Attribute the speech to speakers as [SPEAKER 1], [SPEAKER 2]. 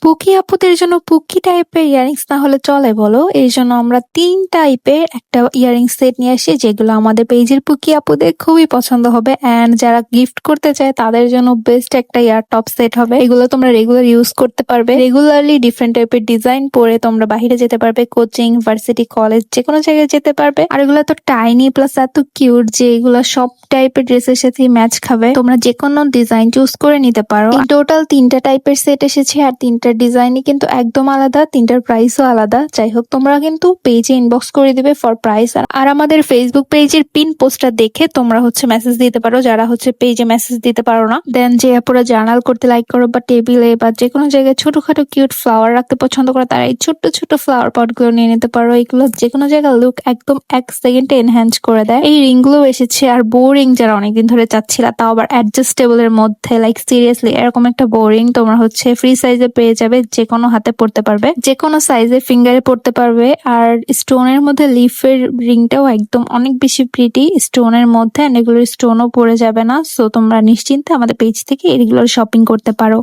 [SPEAKER 1] পুকি আপুদের জন্য পুকি টাইপের ইয়ারিংস না হলে চলে বলো? এই জন্য আমরা 3 টাইপের একটা ইয়ারিং সেট নিয়ে আসি, যেগুলো আমাদের পেজের পুকি আপুদের খুবই পছন্দ হবে। এন্ড যারা গিফট করতে চায় তাদের জন্য বেস্ট একটা ইয়ার টপ সেট হবে। এগুলো তোমরা রেগুলার ইউজ করতে পারবে, রেগুলারলি ডিফারেন্ট টাইপের ডিজাইন পরে তোমরা বাইরে যেতে পারবে, কোচিং, ভার্সিটি, কলেজ, যে কোনো জায়গায় যেতে পারবে। আর এগুলো তো টাইনি প্লাস এত কিউট যে এগুলো সব টাইপের ড্রেসের সাথে ম্যাচ খাবে। তোমরা যে কোনো ডিজাইন চুজ করে নিতে পারো। টোটাল 3টা টাইপের সেট এসেছে, আর 3টার ডিজাইনই কিন্তু একদম আলাদা, 3টার প্রাইসও আলাদা। যাই হোক, তোমরা কিন্তু পেজে ইনবক্স করে দিবে ফর প্রাইস। আর আমাদের ফেসবুক পেজের পিন পোস্টটা দেখে তোমরা মেসেজ দিতে পারো, যারা পেজে মেসেজ দিতে পারো না। দেন যে আপুরা জার্নাল করতে লাইক করো বা টেবিলে বা যে কোনো জায়গায় ছোটখাটো কিউট ফ্লাওয়ার রাখতে পছন্দ করো, তারা এই ছোট্ট ছোট ফ্লাওয়ার পট গুলো নিয়ে নিতে পারো। এগুলো যে কোনো জায়গায় লুক একদম 1 সেকেন্ডে এনহ্যান্স করে দেয়। এই রিং গুলো এসেছে, আর বোরিং যারা অনেকদিন ধরে চাচ্ছিলা, তাও আবার অ্যাডজাস্টেবল এর মধ্যে, লাইক সিরিয়াসলি এরকম একটা বোরিং তোমরা ফ্রি সাইজে পেয়ে যাবে। যে কোনো হাতে পড়তে পারবে, যে কোনো সাইজে ফিঙ্গারে পড়তে পারবে। আর স্টোনের মধ্যে লিফের রিংটাও একদম অনেক বেশি প্রিটি স্টোনের মধ্যে, এন্ড এগুলোর স্টোনও পড়ে যাবে না। সো তোমরা নিশ্চিন্তে আমাদের পেজ থেকে এগুলোর শপিং করতে পারো।